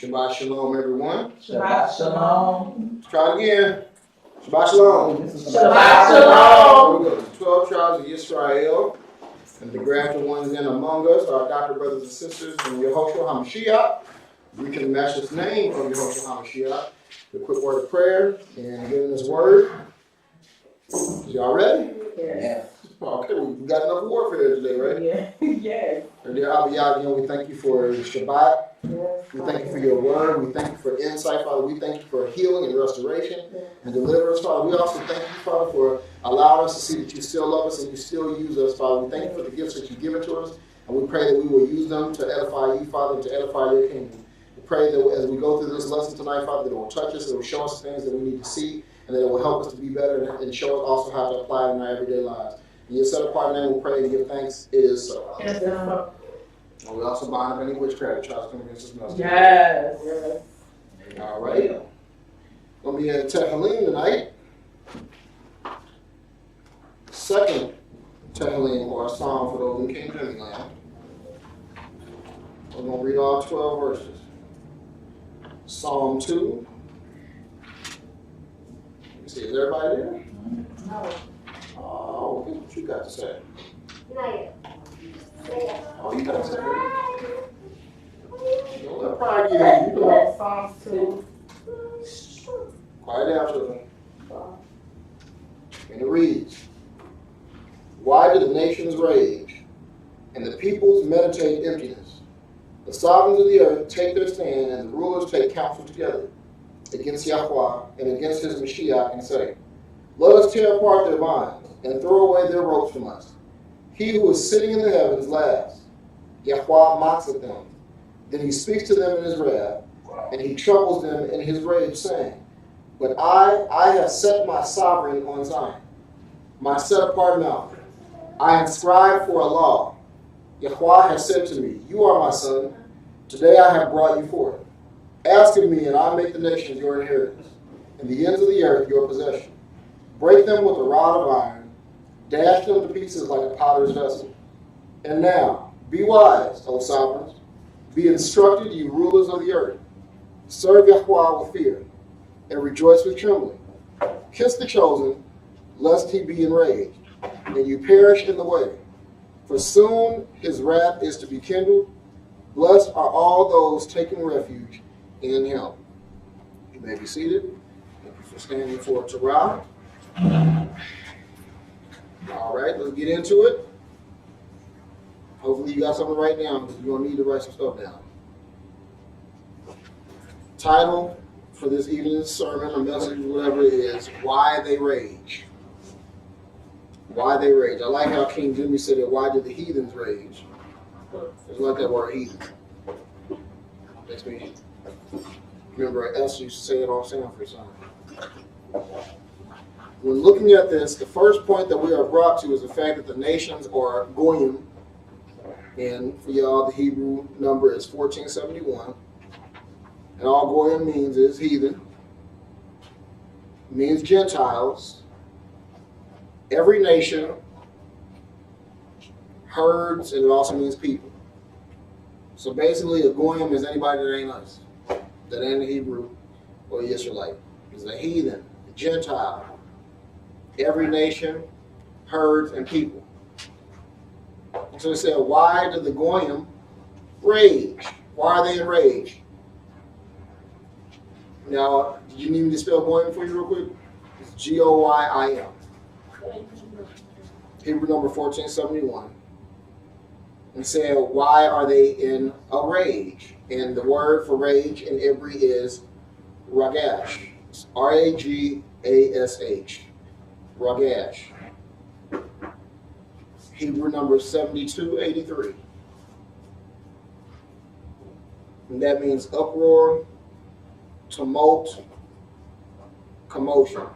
Shabbat shalom, everyone. Shabbat shalom. Let's try it again. Shabbat shalom. Shabbat shalom. Here we go. The 12 tribes of Israel and the grafted ones in among us, our adopted brothers and sisters in Yehoshua HaMashiach. We can match this name of Yehoshua HaMashiach. The quick word of prayer and getting this word. Y'all ready? Yes. Okay, we got enough warfare today, right? Yeah. Yes. And dear Abba, we thank you for the Shabbat. Yes. We thank you for your word. We thank you for insight, Father. We thank you for healing and restoration and deliverance, Father. We also thank you, Father, for allowing us to see that you still love us and you still use us, Father. We thank you for the gifts that you've given to us, and we pray that we will use them to edify you, Father, and to edify your kingdom. We pray that as we go through this lesson tonight, Father, that it will touch us, that it will show us things that we need to see, and that it will help us to be better and show us also how to apply it in our everyday lives. In your set apart name, we pray and give thanks. It is so. Yes. And we also bind up any witchcraft that tries to come against this message. Yes. Yes. All right. We'll be at Tehillim tonight. Second Tehillim, or Psalm for those in King James land. We're going to read all 12 verses. Psalm 2. Let me see, is everybody there? No. Oh, what you got to say? Not yet. Oh, you got to say it. Don't let pride get in. You know. Psalms 2. Quiet down, children. And it reads, why do the nations rage, and the peoples meditate emptiness? The sovereigns of the earth take their stand, and the rulers take counsel together against Yahweh and against his Mashiach, and say, let us tear apart their bonds, and throw away their ropes from us. He who is sitting in the heavens laughs. Yahweh mocks at them. Then he speaks to them in his wrath, and he troubles them in his rage, saying, but I have set my sovereign on Zion, my set-apart mountain. I am scribe for a law. Yahweh has said to me, you are my son. Today I have brought you forth. Ask of me, and I make the nations your inheritance, and the ends of the earth your possession. Break them with a rod of iron, dash them to pieces like a potter's vessel. And now, be wise, O sovereigns. Be instructed, you rulers of the earth. Serve Yahweh with fear, and rejoice with trembling. Kiss the chosen, lest he be enraged, and you perish in the way. For soon his wrath is to be kindled. Blessed are all those taking refuge in him. You may be seated. Thank you for standing for Torah. All right, let's get into it. Hopefully you got something to write down, because you're going to need to write some stuff down. Title for this evening's sermon or message, whatever it is, Why They Rage. Why they rage. I like how King Jimmy said it, why did the heathens rage? It's like that word heathen. Makes me remember Esther used to say it all Sanford something. When looking at this, the first point that we are brought to is the fact that the nations are goyim, and for y'all the Hebrew number is 1471. And all goyim means is heathen. It means Gentiles. Every nation, herds, and it also means people. So basically, a goyim is anybody that ain't us, that ain't a Hebrew or Israelite. It's a heathen, a Gentile. Every nation, herds, and people. So they said, why do the goyim rage? Why are they enraged? Now, do you need me to spell goyim for you real quick? It's G-O-Y-I-M. Hebrew number 1471. And said, why are they in a rage? And the word for rage in Hebrew is ragash. It's R-A-G-A-S-H. Ragash. Hebrew number 7283. And that means uproar, tumult, commotion.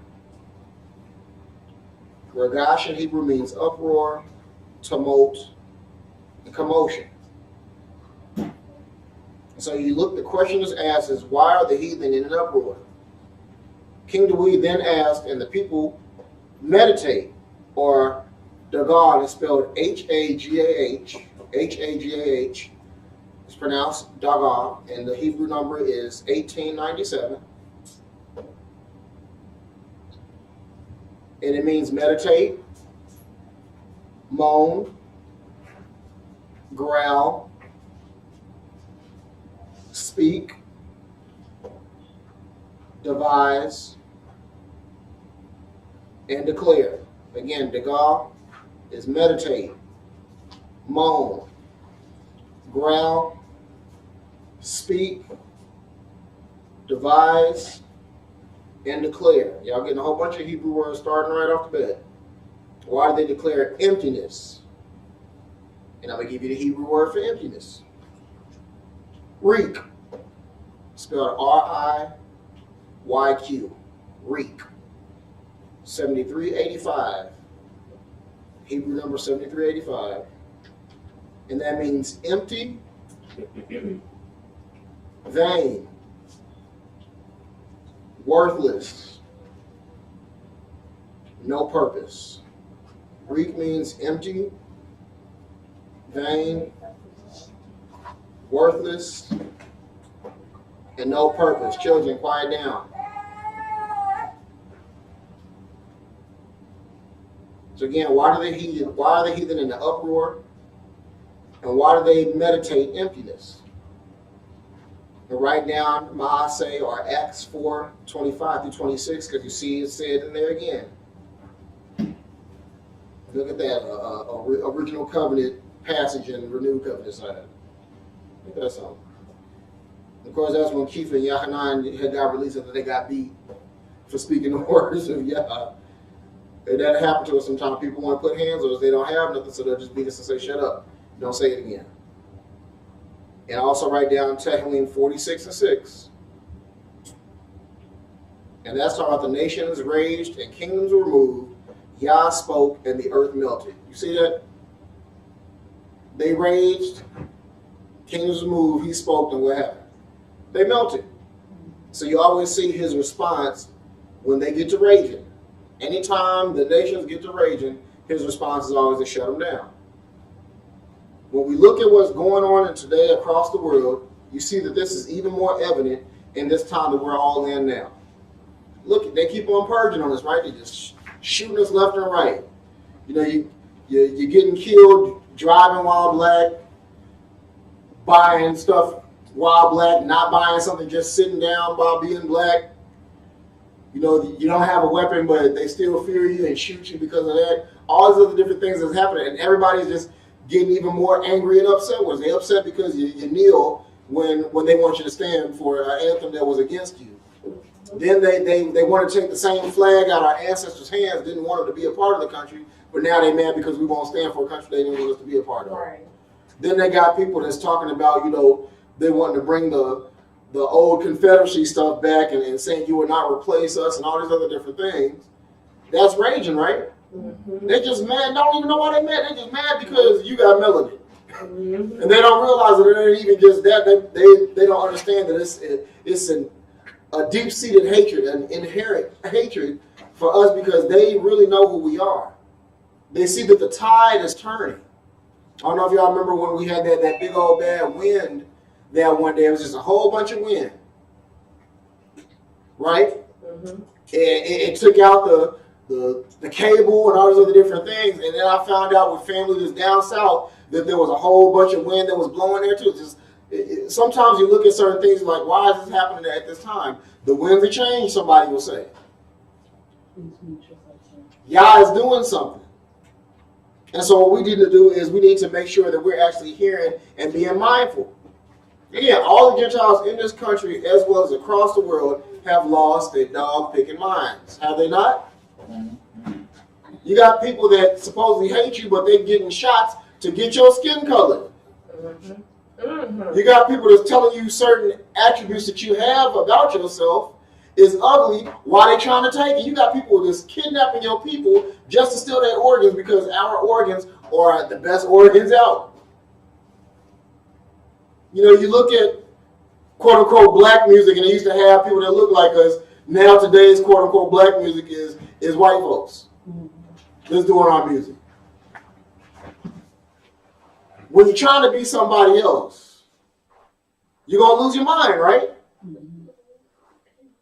Ragash in Hebrew means uproar, tumult, and commotion. And so you look, the question is asked is, why are the heathen in an uproar? King Dawid then asked, and the people meditate, or Dagon is spelled H-A-G-A-H, H-A-G-A-H. It's pronounced Dagon, and the Hebrew number is 1897. And it means meditate, moan, growl, speak, devise, and declare. Again, Dagon is meditate, moan, growl, speak, devise, and declare. Y'all getting a whole bunch of Hebrew words starting right off the bat. Why do they declare emptiness? And I'm going to give you the Hebrew word for emptiness. Reek. Spelled R-I-Y-Q. Reek. 7385. Hebrew number 7385. And that means empty, vain, worthless, no purpose. Greek means empty, vain, worthless, and no purpose. Children, quiet down. So again, why are the heathen in the uproar? And why do they meditate emptiness? And write down Maaseh or Acts 4:25 through 26, because you see it said in there again. Look at that original covenant passage and renewed covenant side. Look at that something. Of course, that's when Keith and Yochanan had got released after they got beat for speaking the words of Yah. And that happened to us sometimes. People want to put hands on us. They don't have nothing, so they'll just beat us and say, shut up. Don't say it again. And also write down Tehillim 46:6. And that's talking about the nations raged and kingdoms were moved. Yah spoke and the earth melted. You see that? They raged, kingdoms moved, he spoke, and what happened? They melted. So you always see his response when they get to raging. Anytime the nations get to raging, his response is always to shut them down. When we look at what's going on today across the world, you see that this is even more evident in this time that we're all in now. Look, they keep on purging on us, right? They just shooting us left and right. You know, you're getting killed driving while black, buying stuff while black, not buying something, just sitting down while being black. You know, you don't have a weapon, but they still fear you and shoot you because of that. All these other different things that's happening, and everybody's just getting even more angry and upset. Was they upset because you kneel when they want you to stand for an anthem that was against you? Then they want to take the same flag out of our ancestors' hands, didn't want them to be a part of the country, but now they mad because we won't stand for a country they didn't want us to be a part of. Right. Then they got people that's talking about, you know, they want to bring the old Confederacy stuff back and saying you will not replace us and all these other different things. That's raging, right? Mm-hmm. They just mad, don't even know why they mad. They just mad because you got melanin. Mm-hmm. And they don't realize that it ain't even just that. They don't understand that it's a deep-seated hatred, an inherent hatred for us because they really know who we are. They see that the tide is turning. I don't know if y'all remember when we had that big old bad wind that one day. It was just a whole bunch of wind. Right? Mm-hmm. It took out the cable and all those other different things. And then I found out with family that's down south that there was a whole bunch of wind that was blowing there too. Sometimes you look at certain things like, why is this happening at this time? The winds have changed, somebody will say. Yah is doing something. And so what we need to do is we need to make sure that we're actually hearing and being mindful. Again, all the Gentiles in this country, as well as across the world, have lost their dog-picking minds. Have they not? You got people that supposedly hate you, but they're getting shots to get your skin color. You got people that's telling you certain attributes that you have about yourself is ugly. Why they trying to take it? You got people that's kidnapping your people just to steal their organs because our organs are the best organs out. You know, you look at quote-unquote black music, and they used to have people that look like us. Now today's quote-unquote black music is white folks that's doing our music. When you're trying to be somebody else, You're going to lose your mind, right?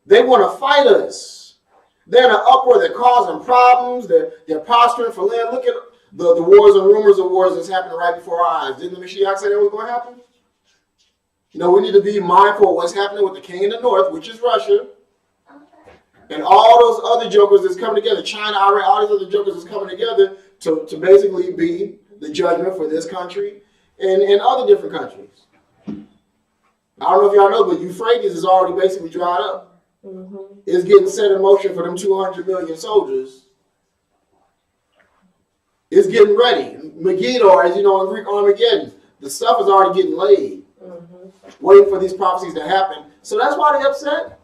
They want to fight us. They're in an uproar. They're causing problems. They're posturing for land. Look at the wars and rumors of wars that's happening right before our eyes. Didn't the Mashiach say that was going to happen? You know, we need to be mindful of what's happening with the king in the north, which is Russia, and all those other jokers that's coming together. China, Iran, all these other jokers that's coming together to basically be the judgment for this country and other different countries. I don't know if y'all know, but Euphrates is already basically dried up. Mm-hmm. It's getting set in motion for them 200 million soldiers. It's getting ready. Megiddo, as you know, in Greek Armageddon, the stuff is already getting laid. Mm-hmm. Waiting for these prophecies to happen. So that's why they're upset.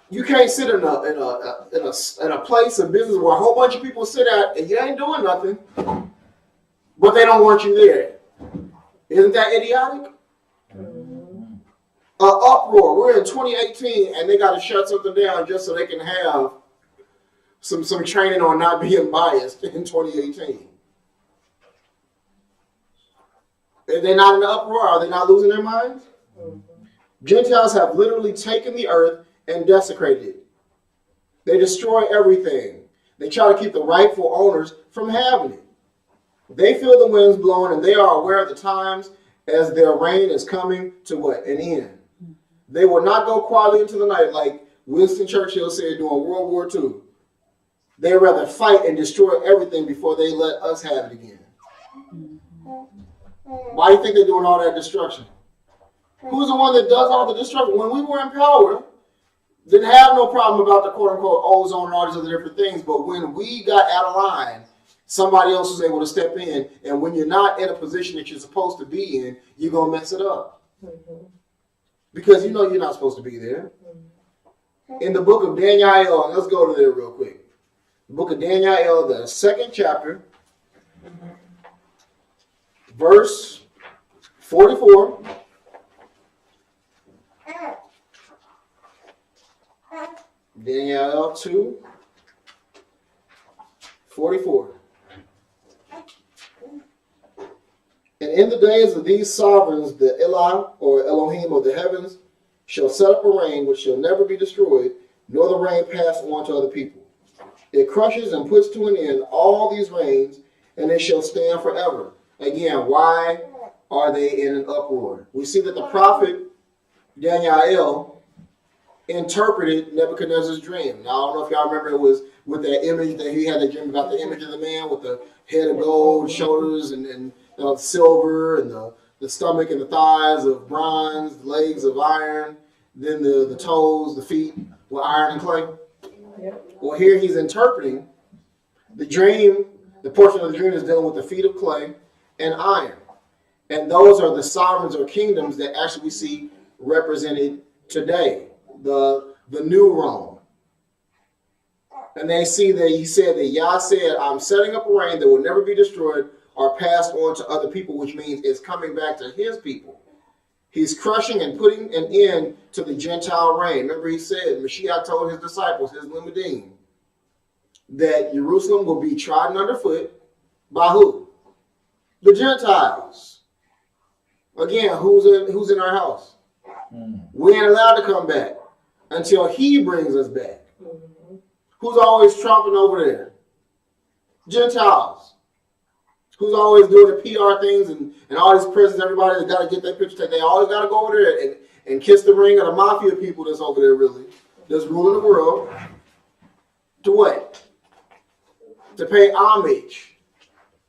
You can't sit in a place of business where a whole bunch of people sit at and you ain't doing nothing, but they don't want you there. Isn't that idiotic? Mm-hmm. Uproar. We're in 2018 and they got to shut something down just so they can have some training on not being biased in 2018. Are they not in the uproar? Are they not losing their minds? Mm-hmm. Gentiles have literally taken the earth and desecrated it. They destroy everything. They try to keep the rightful owners from having it. They feel the winds blowing and they are aware of the times as their reign is coming to what? An end. They will not go quietly into the night like Winston Churchill said during World War II. They'd rather fight and destroy everything before they let us have it again. Why do you think they're doing all that destruction? Who's the one that does all the destruction? When we were in power, didn't have no problem about the quote-unquote ozone and all these other different things. But when we got out of line, somebody else was able to step in. And when you're not in a position that you're supposed to be in, you're going to mess it up. Mm-hmm. Because you know you're not supposed to be there. Mm-hmm. In the book of Daniel, let's go to there real quick. The book of Daniel, the 2nd chapter, verse 44. Daniel 2, 44. And in the days of these sovereigns, the Elah, or Elohim of the heavens, shall set up a rain which shall never be destroyed, nor the rain pass on to other people. It crushes and puts to an end all these rains, and they shall stand forever. Again, why are they in an uproar? We see that the prophet Daniel interpreted Nebuchadnezzar's dream. Now, I don't know if y'all remember, it was with that image that he had a dream about the image of the man with the head of gold, shoulders and silver, and the stomach and the thighs of bronze, the legs of iron, then the toes, the feet were iron and clay. Yep. Well, here he's interpreting the dream. The portion of the dream is dealing with the feet of clay and iron. And those are the sovereigns or kingdoms that actually we see represented today. The new Rome. And they see that he said that Yah said, I'm setting up a reign that will never be destroyed or passed on to other people, which means it's coming back to his people. He's crushing and putting an end to the Gentile reign. Remember he said, Mashiach told his disciples, his Limudim, that Jerusalem will be trodden underfoot by who? The Gentiles. Again, who's in our house? We ain't allowed to come back until he brings us back. Mm-hmm. Who's always tromping over there? Gentiles. Who's always doing the PR things and all these presidents, everybody that's got to get their picture taken. They always got to go over there and kiss the ring of the mafia people that's over there really, that's ruling the world. To what? To pay homage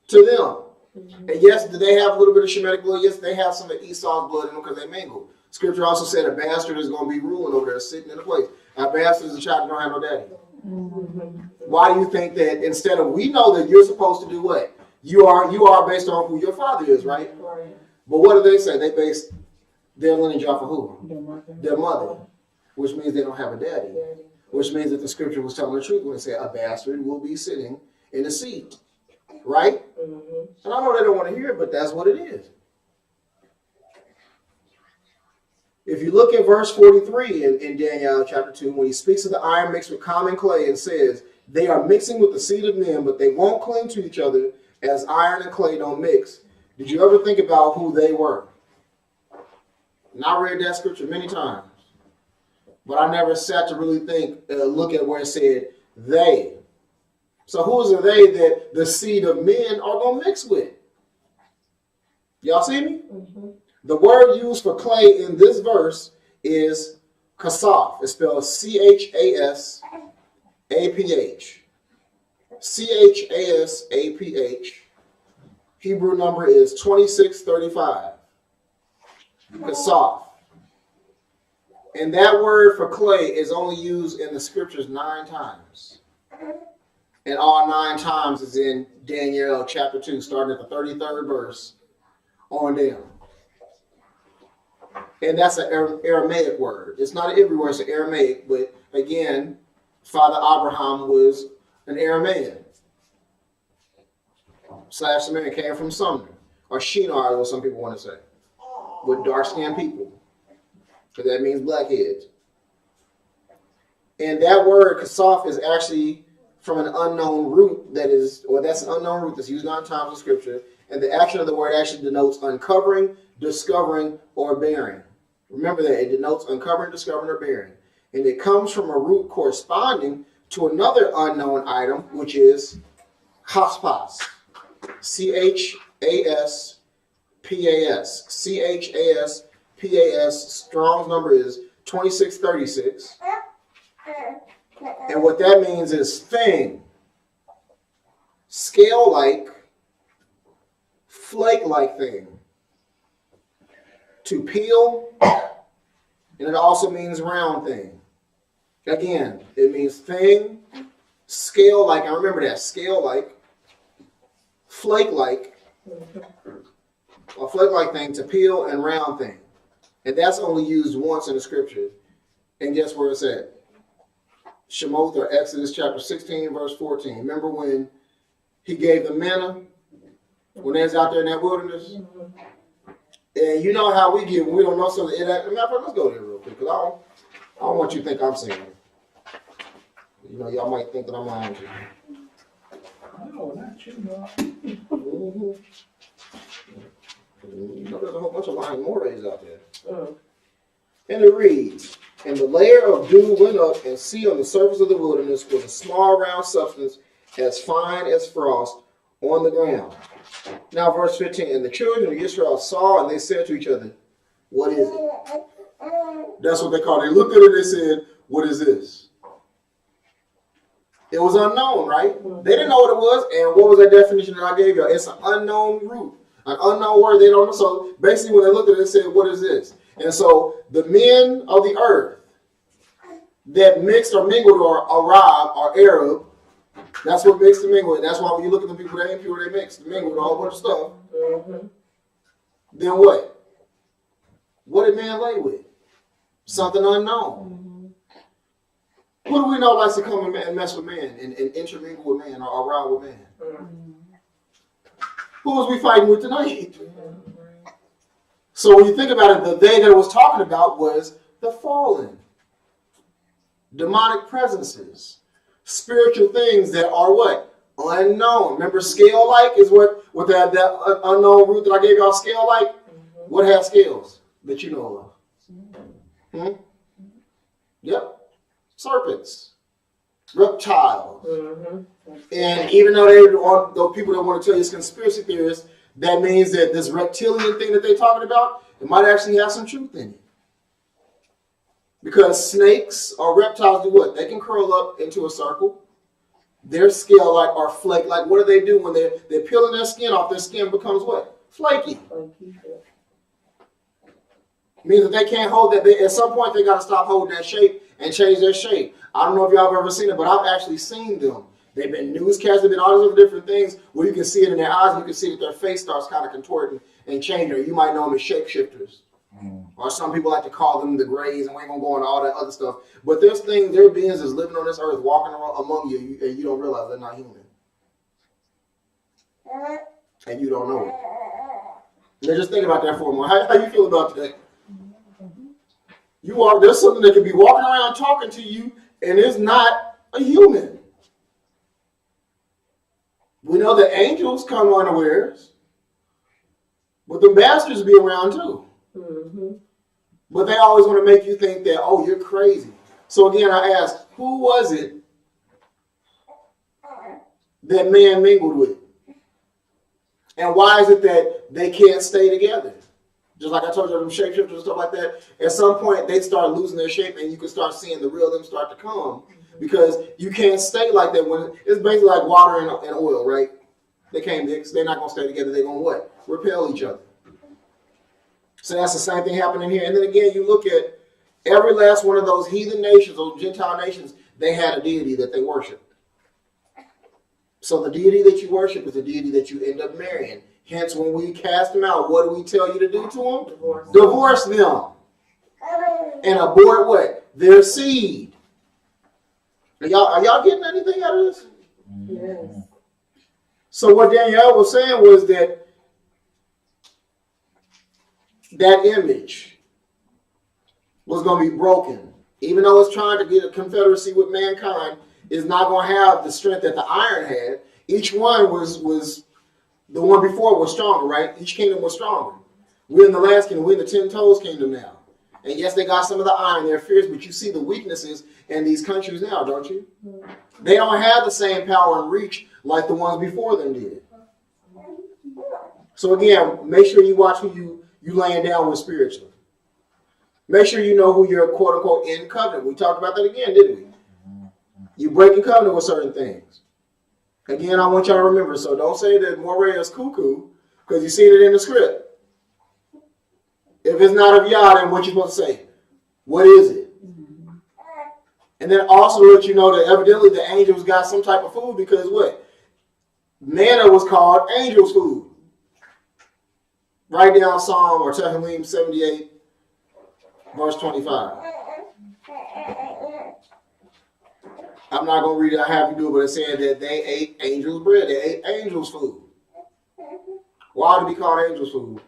to them. Mm-hmm. And yes, do they have a little bit of Shemitic blood? Yes, they have some of Esau's blood in them because they mingle. Scripture also said a bastard is going to be ruling over there, sitting in the place. A bastard is a child that don't have no daddy. Mm-hmm. Why do you think that instead of, we know that you're supposed to do what? You are based on who your father is, right? Right. But what do they say? They base their lineage off of who? Their mother. Which means they don't have a daddy. Which means that the scripture was telling the truth when it said a bastard will be sitting in a seat. Right? Mm-hmm. And I know they don't want to hear it, but that's what it is. If you look at verse 43 in Daniel chapter 2, when he speaks of the iron mixed with common clay and says, they are mixing with the seed of men, but they won't cling to each other as iron and clay don't mix. Did you ever think about who they were? And I read that scripture many times, but I never sat to really look at where it said they. So who is they that the seed of men are going to mix with? Y'all see me? Mm-hmm. The word used for clay in this verse is kasaph. It's spelled Chasaph. Chasaph. Hebrew number is 2635. Kasaph. And that word for clay is only used in the scriptures 9 times. And all 9 times is in Daniel chapter 2, starting at the 33rd verse on down. And that's an Aramaic word. It's not an Hebrew word, it's an Aramaic. But again, Father Abraham was an Aramaean. Samaria came from Sumner, or Shinar, as some people want to say, with dark-skinned people. Because that means blackheads. And that word, kasaph, is actually from an unknown root that's an unknown root that's used 9 times in Scripture. And the action of the word actually denotes uncovering, discovering, or bearing. Remember that. It denotes uncovering, discovering, or bearing. And it comes from a root corresponding to another unknown item, which is haspas. Chaspas. Chaspas. Strong's number is 2636. And what that means is thing, scale-like, flake-like thing. To peel, and it also means round thing. Again, it means thing, scale-like, I remember that, scale-like, flake-like, a flake-like thing, to peel and round thing. And that's only used once in the scripture. And guess where it's at? Shemot, or Exodus chapter 16, verse 14. Remember when he gave the manna when they was out there in that wilderness? And you know how we get when we don't know something. Matter of fact, let's go there real quick, because I don't want you to think I'm saying it. You know, y'all might think that I'm lying to you. No, not you, no. You know, there's a whole bunch of lying mores out there. And it reads, and the layer of dew went up, and see, on the surface of the wilderness was a small round substance as fine as frost on the ground. Now verse 15, and the children of Israel saw, and they said to each other, what is it? That's what they called it. They looked at it and they said, what is this? It was unknown, right? They didn't know what it was. And what was that definition that I gave you? It's an unknown root, an unknown word. They don't know. So basically when they looked at it, they said, what is this? And so the men of the earth that mixed or mingled or Arab or Arab, that's what mixed and mingled. That's why when you look at the people that ain't pure, they mixed and mingled with a whole bunch of stuff. Then what? What did man lay with? Something unknown. Who do we know likes to come and mess with man and intermingle with man or around with man? Who was we fighting with tonight? So when you think about it, the they that it was talking about was the fallen. Demonic presences. Spiritual things that are what? Unknown. Remember, scale-like is what that unknown root that I gave y'all, scale-like? What has scales that you know of? Yep. Serpents. Reptiles. And even though those people that want to tell you it's conspiracy theorists, that means that this reptilian thing that they're talking about, it might actually have some truth in it. Because snakes or reptiles do what? They can curl up into a circle. They're scale-like or flake-like. What do they do when they're peeling their skin off? Their skin becomes what? Flaky. Means that they can't hold that. At some point, they got to stop holding that shape and change their shape. I don't know if y'all have ever seen it, but I've actually seen them. They've been newscasted, they've been all these other different things where you can see it in their eyes and you can see that their face starts kind of contorting and changing. You might know them as shapeshifters. Or some people like to call them the Greys, and we ain't going to go into all that other stuff. But there's things, there are beings that's living on this earth, walking around among you, and you don't realize they're not human. And you don't know it. Now just think about that for a moment. How you feel about that? There's something that could be walking around talking to you, and it's not a human. We know that angels come unawares. But the bastards be around too. Mm-hmm. But they always want to make you think that, oh, you're crazy. So again, I ask, who was it that man mingled with? And why is it that they can't stay together? Just like I told you, them shapeshifters and stuff like that, at some point they start losing their shape and you can start seeing the real them start to come, because you can't stay like that when it's basically like water and oil, right? They can't mix. They're not going to stay together. They're going to what? Repel each other. So that's the same thing happening here. And then again, you look at every last one of those heathen nations, those Gentile nations, they had a deity that they worshiped. So the deity that you worship is the deity that you end up marrying. Hence, when we cast them out, what do we tell you to do to them? Divorce them. And abort what? Their seed. Are y'all getting anything out of this? Yes. So what Danielle was saying was that image was going to be broken. Even though it's trying to get a confederacy with mankind, is not going to have the strength that the iron had. Each one was the one before was stronger, right? Each kingdom was stronger. We're in the last kingdom. We're in the 10 toes kingdom now. And yes, they got some of the iron. They're fierce, but you see the weaknesses in these countries now, don't you? They don't have the same power and reach like the ones before them did. So again, make sure you watch who you laying down with spiritually. Make sure you know who you're quote unquote in covenant. We talked about that again, didn't we? You break a covenant with certain things. Again, I want y'all to remember. So don't say that Moray is cuckoo because you seen it in the script. If it's not of Yah, then what you supposed to say? What is it? And then also let you know that evidently the angels got some type of food because what? Manna was called angels' food. Write down Psalm or Tehillim 78, verse 25. I'm not going to read it. I have to do it, but it's saying that they ate angels' bread. They ate angels' food. Why would it be called angels' food?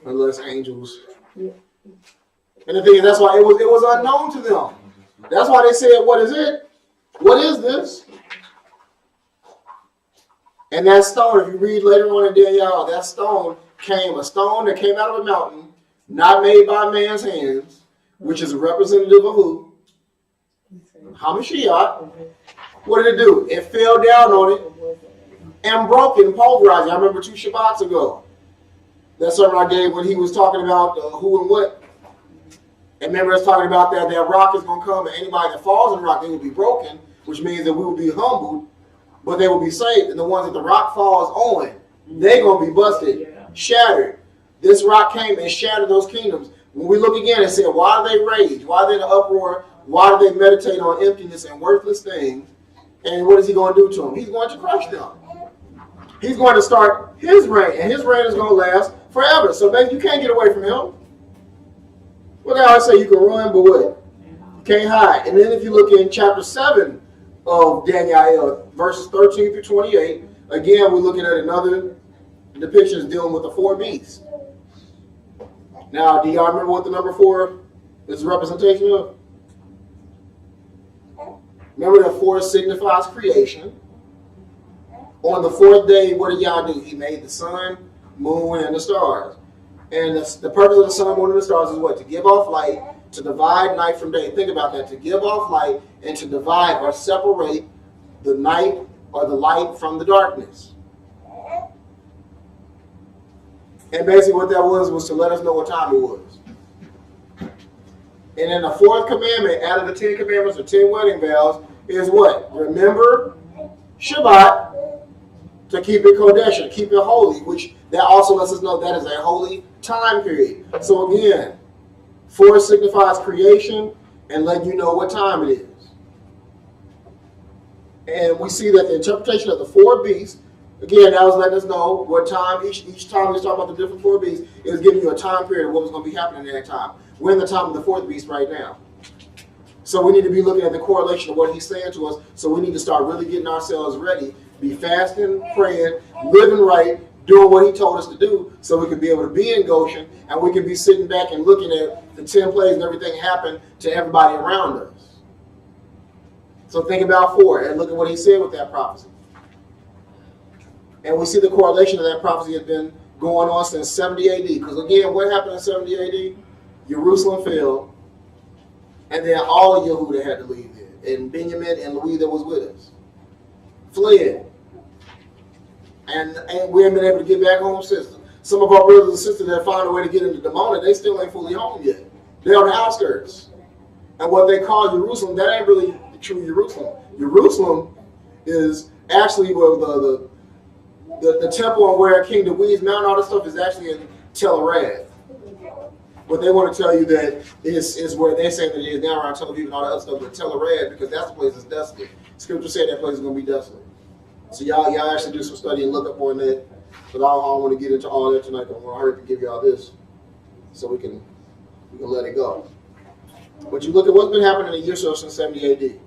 Unless angels. And the thing is, that's why it was unknown to them. That's why they said, what is it? What is this? And that stone, if you read later on in Daniel, that stone a stone that came out of a mountain, not made by man's hands, which is a representative of who? Hamashiach. What did it do? It fell down on it and broke it and pulverized it. I remember 2 Shabbats ago, that sermon I gave when he was talking about who and what. And remember us talking about that rock is going to come and anybody that falls in the rock, they will be broken, which means that we will be humbled, but they will be saved. And the ones that the rock falls on, they're going to be busted, shattered. This rock came and shattered those kingdoms. When we look again and say, why do they rage? Why are they in an uproar? Why do they meditate on emptiness and worthless things? And what is he going to do to them? He's going to crush them. He's going to start his reign, and his reign is going to last forever. So baby, you can't get away from him. What I always say, you can run, but what? You can't hide. And then if you look in chapter 7 of Daniel, verses 13 through 28, again, we're looking at another depiction dealing with the 4 beasts. Now, do y'all remember what the number 4 is a representation of? Remember that 4 signifies creation. On the 4th day, what did Yah do? He made the sun, moon, and the stars. And the purpose of the sun, moon, and the stars is what? To give off light, to divide night from day. Think about that. To give off light and to divide or separate the night or the light from the darkness. And basically what that was to let us know what time it was. And then the 4th commandment out of the 10 commandments or 10 wedding vows is what? Remember Shabbat to keep it Kodesh, to keep it holy, which that also lets us know that is a holy time period. So again, 4 signifies creation and letting you know what time it is. And we see that the interpretation of the 4 beasts, again, that was letting us know what time, each time we talk about the different 4 beasts, is giving you a time period of what was going to be happening at that time. We're in the time of the 4th beast right now. So we need to be looking at the correlation of what he's saying to us. So we need to start really getting ourselves ready, be fasting, praying, living right, doing what he told us to do so we can be able to be in Goshen and we can be sitting back and looking at the 10 plagues and everything happen to everybody around us. So think about 4 and look at what he said with that prophecy. And we see the correlation of that prophecy has been going on since 70 AD. Because again, what happened in 70 AD? Jerusalem fell, and then all of Yehuda had to leave there. And Benjamin and Louis that was with us fled. And we haven't been able to get back home since. Some of our brothers and sisters that found a way to get into Demona, they still ain't fully home yet. They're on the outskirts. And what they call Jerusalem, that ain't really the true Jerusalem. Jerusalem is actually where the temple on where King David's Mount, all this stuff is actually in Tel Aviv. But they want to tell you that is where they're saying that it is now around Tel Aviv and all that other stuff, but Tel Aviv, because that's the place that's desolate. Scripture said that place is going to be desolate. So y'all actually do some study and look up on that. But I don't want to get into all that tonight. I want to hurry to give y'all this so we can let it go. But you look at what's been happening in the year so since 70 AD.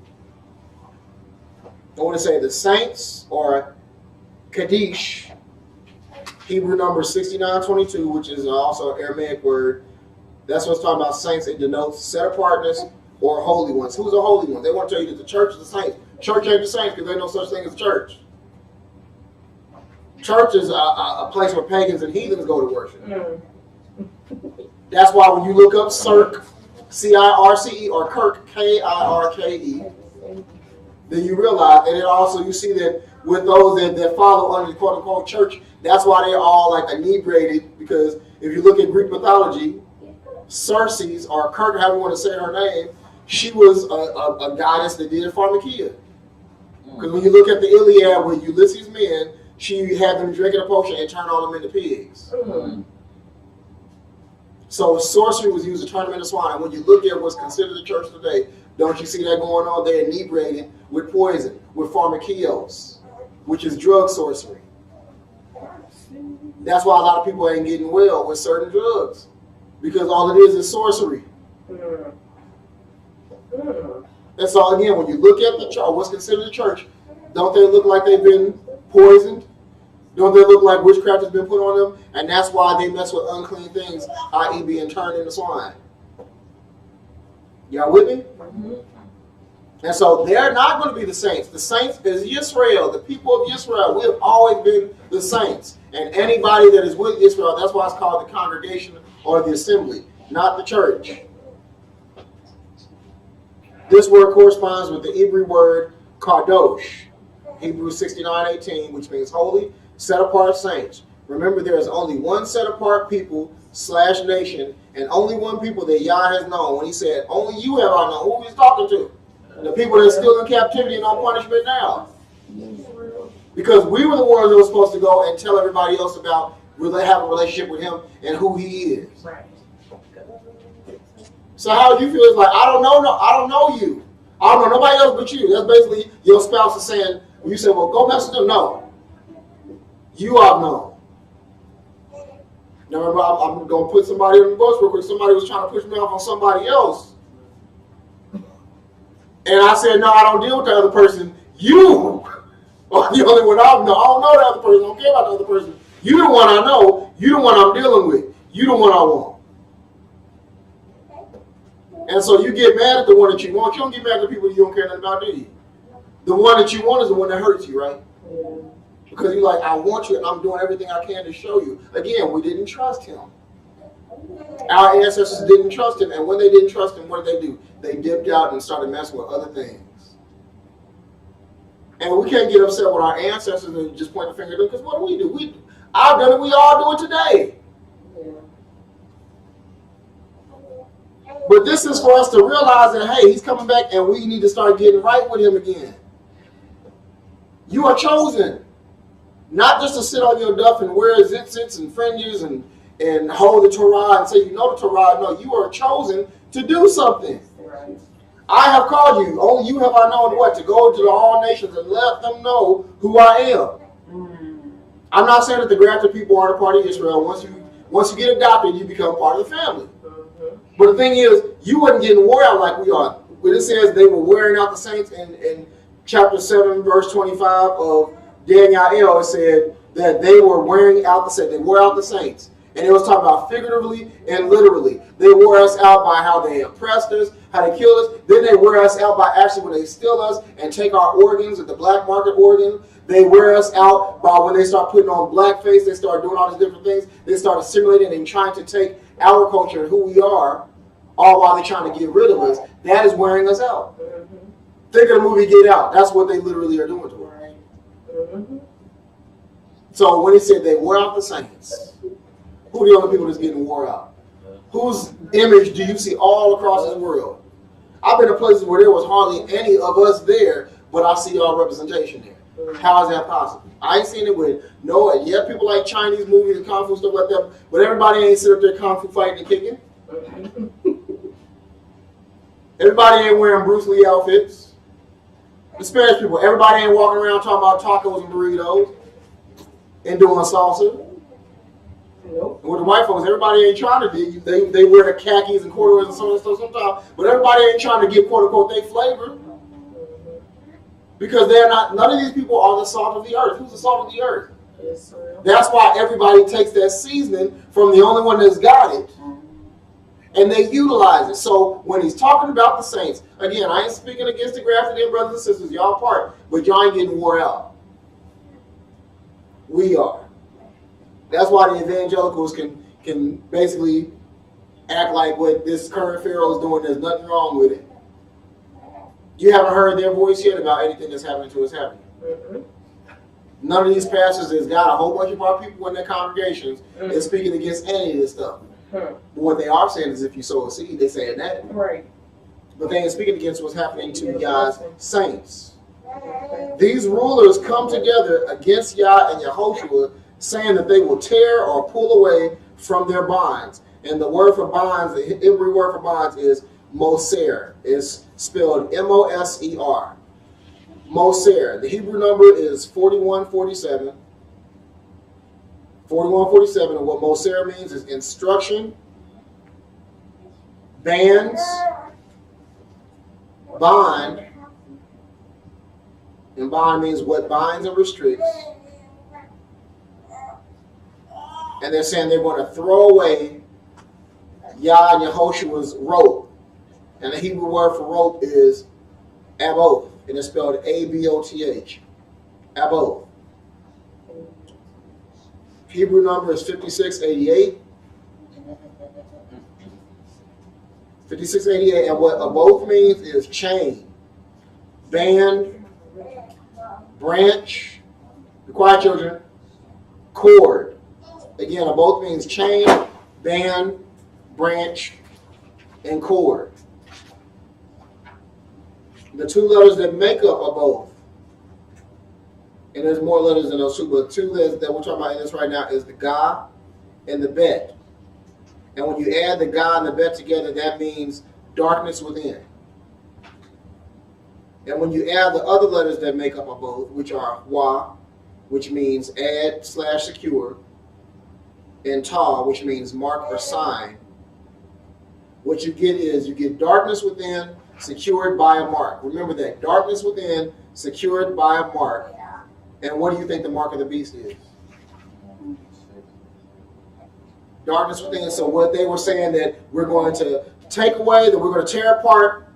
I want to say the saints or Kaddish, Hebrew number 6922, which is also an Aramaic word. That's what's talking about saints. It denotes set apartness or holy ones. Who's a holy one? They want to tell you that the church is the saints. Church ain't the saints because there's no such thing as church. Church is a place where pagans and heathens go to worship. That's why when you look up Cirque, C-I-R-C-E, or Kirk, K-I-R-K-E, then you realize, and then also you see that with those that follow under the quote-unquote church, that's why they're all like inebriated, because if you look at Greek mythology, Circe, or Kirk, however you want to say her name, she was a goddess that did pharmakia. Because when you look at the Iliad with Ulysses' men, she had them drinking a potion and turn all them into pigs. So sorcery was used to turn them into swine. And when you look at what's considered the church today, don't you see that going on? They're inebriated with poison, with pharmakios, which is drug sorcery. That's why a lot of people ain't getting well with certain drugs, because all it is sorcery. And so again, when you look at the church, what's considered the church, don't they look like they've been poisoned? Don't they look like witchcraft has been put on them? And that's why they mess with unclean things, i.e. being turned into swine. Y'all with me? And so they're not going to be the saints. The saints is Israel, the people of Israel. We have always been the saints. And anybody that is with Israel, that's why it's called the congregation or the assembly, not the church. This word corresponds with the Hebrew word kadosh, Hebrews 69:18, which means holy, set apart saints. Remember, there is only one set apart people / nation, and only one people that Yah has known. When he said, only you have I known, who he's talking to? The people that are still in captivity and on punishment now. Because we were the ones that were supposed to go and tell everybody else about have a relationship with him and who he is. Right. So how do you feel? It's like, I don't know you. I don't know nobody else but you. That's basically your spouse is saying, you say, well, go mess with them. No. You I've known. Now remember, I'm going to put somebody in the bus real quick. Somebody was trying to push me off on somebody else. And I said, no, I don't deal with the other person. You are the only one I know. I don't know the other person. I don't care about the other person. You the one I know. You the one I'm dealing with. You the one I want. And so you get mad at the one that you want. You don't get mad at the people that you don't care nothing about, do you? The one that you want is the one that hurts you, right? Yeah. Because you're like, I want you and I'm doing everything I can to show you. Again, we didn't trust him. Our ancestors didn't trust him. And when they didn't trust him, what did they do? They dipped out and started messing with other things. And we can't get upset with our ancestors and just point the finger at them, because what do? I've done it. We all do it today. But this is for us to realize that, hey, he's coming back and we need to start getting right with him again. You are chosen. Not just to sit on your duff and wear zitzits and fringes and hold the Torah and say you know the Torah. No, you are chosen to do something. Right. I have called you. Only you have I known what? To go to all nations and let them know who I am. I'm not saying that the grafted people aren't a part of Israel. Once you get adopted, you become part of the family. But the thing is, you wasn't getting wore out like we are. When it says they were wearing out the saints in chapter 7, verse 25 of Daniel, it said that they were wearing out the saints. They wore out the saints. And it was talking about figuratively and literally. They wore us out by how they oppressed us, how they killed us. Then they wear us out by actually when they steal us and take our organs, the black market organ. They wear us out by when they start putting on blackface, they start doing all these different things. They start assimilating and trying to take our culture and who we are, all while they're trying to get rid of us. That is wearing us out. Think of the movie Get Out. That's what they literally are doing to us. So when he said they wore out the saints, who are the other people that's getting wore out? Whose image do you see all across this world? I've been to places where there was hardly any of us there, but I see our representation there. How is that possible? I ain't seen it with no. Yeah, people like Chinese movies and kung fu stuff like that, but everybody ain't sit up there kung fu fighting and kicking. Everybody ain't wearing Bruce Lee outfits. The Spanish people, everybody ain't walking around talking about tacos and burritos and doing salsa. Nope. And with the white folks, everybody ain't trying to do. They wear the khakis and corduroys and some of that stuff sometimes, but everybody ain't trying to get quote unquote their flavor. Because they're not, none of these people are the salt of the earth. Who's the salt of the earth? That's why everybody takes that seasoning from the only one that's got it, and they utilize it. So when he's talking about the saints, again, I ain't speaking against the grafted in brothers and sisters, y'all part, but y'all ain't getting wore out. We are. That's why the evangelicals can basically act like what this current Pharaoh is doing, there's nothing wrong with it. You haven't heard their voice yet about anything that's happening to us, have you? None of these pastors has got a whole bunch of our people in their congregations and speaking against any of this stuff. But what they are saying is if you sow a seed, they're saying that. Right. But they ain't speaking against what's happening to Yah's saints. These rulers come together against Yah and Yehoshua, saying that they will tear or pull away from their bonds. And the word for bonds, the Hebrew word for bonds is Moser. It's spelled M-O-S-E-R. Moser. The Hebrew number is 4147. 4147, and what Moser means is instruction, bands, bond, and bond means what binds and restricts. And they're saying they're going to throw away Yah and Yehoshua's rope. And the Hebrew word for rope is aboth, and it's spelled A-B-O-T-H. Aboth. Hebrew number is 5688. 5688, and what aboth means is chain, band, branch, be quiet children, cord. Again, aboth means chain, band, branch, and cord. The two letters that make up aboth, and there's more letters than those two, but two letters that we're talking about in this right now is the Ga and the Bet. And when you add the Ga and the Bet together, that means darkness within. And when you add the other letters that make up aboth, which are Wa, which means add / secure, and Ta, which means mark or sign, what you get is you get darkness within, secured by a mark. Remember that, darkness within, secured by a mark. And what do you think the mark of the beast is? Darkness within. So what they were saying that we're going to take away, that we're going to tear apart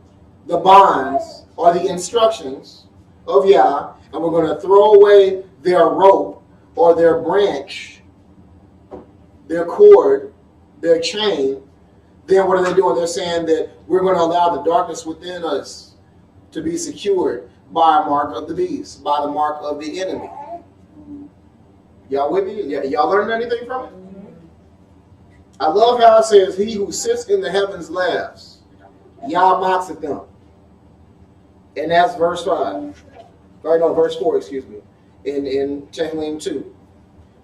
the bonds or the instructions of Yah, and we're going to throw away their rope or their branch, their cord, their chain. Then what are they doing? They're saying that we're going to allow the darkness within us to be secured by a mark of the beast, by the mark of the enemy. Y'all with me? Y'all learning anything from it? I love how it says, he who sits in the heavens laughs. Yah mocks at them. And that's verse 5. Or no, verse 4, excuse me. In Tehillim 2.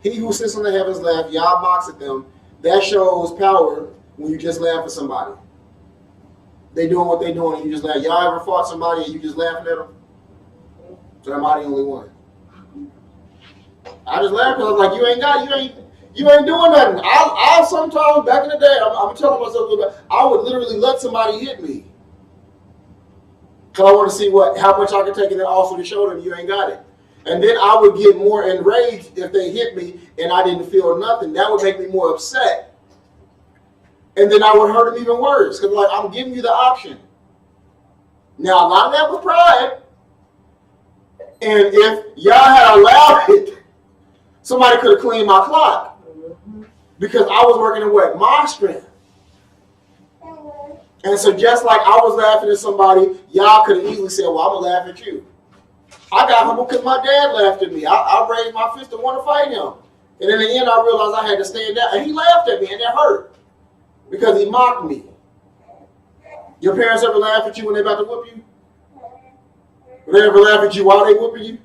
He who sits in the heavens laughs, Yah mocks at them. That shows power when you just laugh at somebody. They doing what they doing and you just laugh. Y'all ever fought somebody and you just laughing at them? So am I the only one? I just laugh because I was like, you ain't doing nothing. I sometimes back in the day, I'm telling myself, I would literally let somebody hit me. Because I want to see how much I can take, and then also to show them you ain't got it. And then I would get more enraged if they hit me and I didn't feel nothing. That would make me more upset. And then I would hurt them even worse. Because like, I'm giving you the option. Now, a lot of that was pride. And if y'all had allowed it, somebody could have cleaned my clock. Because I was working in what? My strength. And so just like I was laughing at somebody, y'all could have easily said, well, I'm going to laugh at you. I got humble because my dad laughed at me. I raised my fist to want to fight him. And in the end, I realized I had to stand down. And he laughed at me, and that hurt. Because he mocked me. Your parents ever laugh at you when they're about to whoop you? Would they ever laugh at you while they whooping you?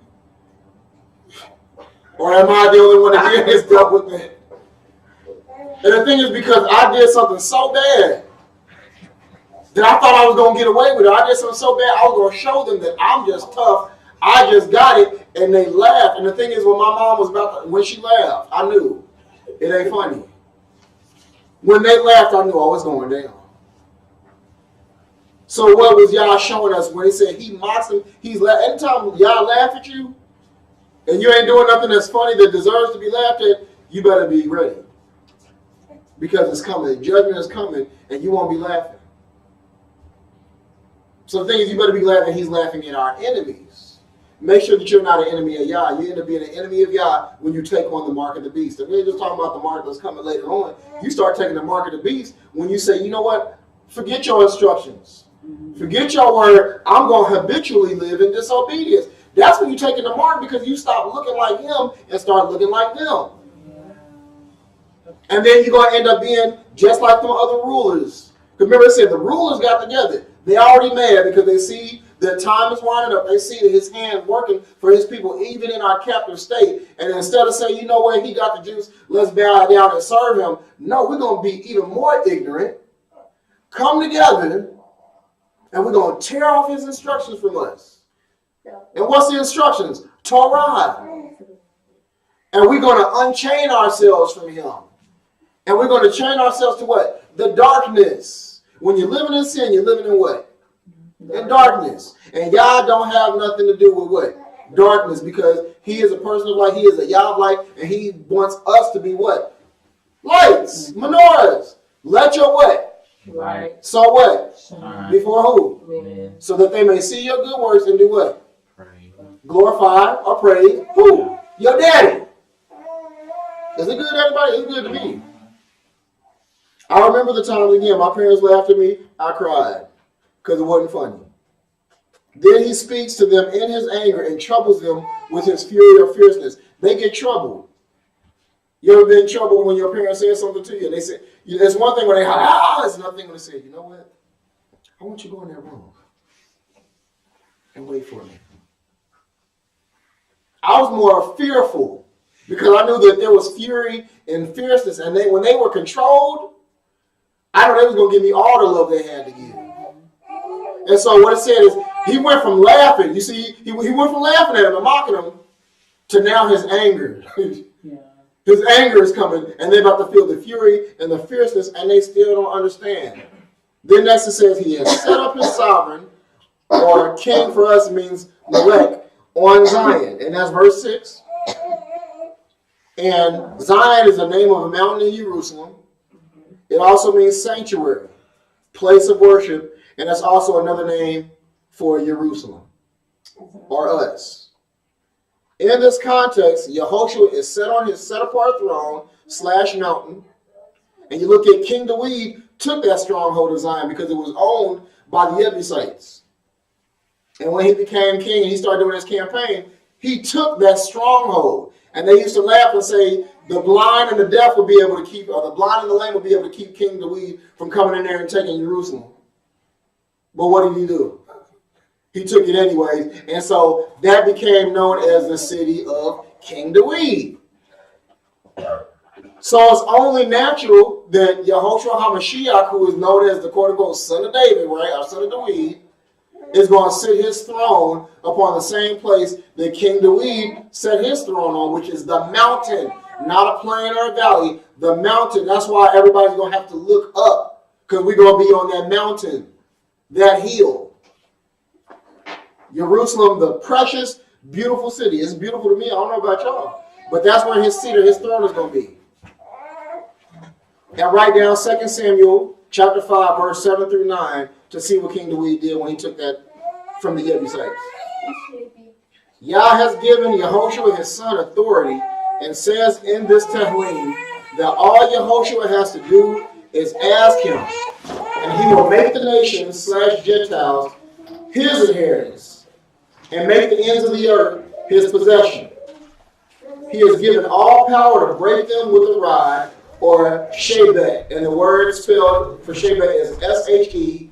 Or am I the only one that has dealt with that? And the thing is, because I did something so bad that I thought I was going to get away with it. I did something so bad, I was going to show them that I'm just tough. I just got it, and they laughed. And the thing is, when my mom was when she laughed, I knew it ain't funny. When they laughed, I knew I was going down. So what was y'all showing us when he said he mocks him? He's laughing. Anytime y'all laugh at you, and you ain't doing nothing that's funny that deserves to be laughed at, you better be ready. Because it's coming. Judgment is coming, and you won't be laughing. So the thing is, you better be laughing. He's laughing at our enemies. Make sure that you're not an enemy of Yah. You end up being an enemy of Yah when you take on the mark of the beast. And we're just talking about the mark that's coming later on. You start taking the mark of the beast when you say, you know what? Forget your instructions. Forget your word. I'm going to habitually live in disobedience. That's when you're taking the mark, because you stop looking like him and start looking like them. And then you're going to end up being just like them other rulers. Remember, it said the rulers got together. They already mad because they see that time is winding up. They see that his hand working for his people, even in our captive state. And instead of saying, you know what, he got the juice, let's bow down and serve him. No, we're going to be even more ignorant, come together, and we're going to tear off his instructions from us. And what's the instructions? Torah. And we're going to unchain ourselves from him. And we're going to chain ourselves to what? The darkness. When you're living in sin, you're living in what? In darkness. And Yah don't have nothing to do with what? Darkness, because he is a person of light. He is a Yah of light, and he wants us to be what? Lights, menorahs. Let your what? Right. So what? Shine. Before who? Amen. So that they may see your good works and do what? Pray. Glorify or praise who? Your daddy. Is it good to everybody? It's good to me. I remember the times again, my parents laughed at me, I cried, because it wasn't funny. Then he speaks to them in his anger and troubles them with his fury or fierceness. They get troubled. You ever been in trouble when your parents said something to you? And they say, it's one thing when they, it's another thing when they say, you know what? I want you to go in that room and wait for me. I was more fearful because I knew that there was fury and fierceness. And when they were controlled, I know they was going to give me all the love they had to give. And so what it said is, he went from laughing, you see, he went from laughing at him and mocking him to now his anger. His anger is coming, and they're about to feel the fury and the fierceness, and they still don't understand. Then next it says, he has set up his sovereign, or king for us means Melech, on Zion. And that's verse 6. And Zion is the name of a mountain in Jerusalem. It also means sanctuary, place of worship, and that's also another name for Jerusalem, or us. In this context, Yehoshua is set on his set-apart throne / mountain, and you look at King David took that stronghold of Zion because it was owned by the Jebusites. And when he became king and he started doing his campaign, he took that stronghold. And they used to laugh and say, the blind and the deaf would be able to keep, or the blind and the lame would be able to keep King David from coming in there and taking Jerusalem. But what did he do? He took it anyways. And so that became known as the city of King David. So it's only natural that Yehoshua HaMashiach, who is known as the quote-unquote son of David, right, or son of David, is going to sit his throne upon the same place that King David set his throne on, which is the mountain, not a plain or a valley, the mountain. That's why everybody's going to have to look up, because we're going to be on that mountain, that hill. Jerusalem, the precious, beautiful city. It's beautiful to me. I don't know about y'all, but that's where his seat or his throne is going to be. And write down 2 Samuel chapter 5, verse 7 through 9 to see what King David did when he took that from the Jebusites. Yah has given Yehoshua his son authority and says in this Tehillim that all Yehoshua has to do is ask him, and he will make the nations / Gentiles his inheritance and make the ends of the earth his possession. He has given all power to break them with a rod or Shabbat, and the word spelled for Shabbat is Shebet.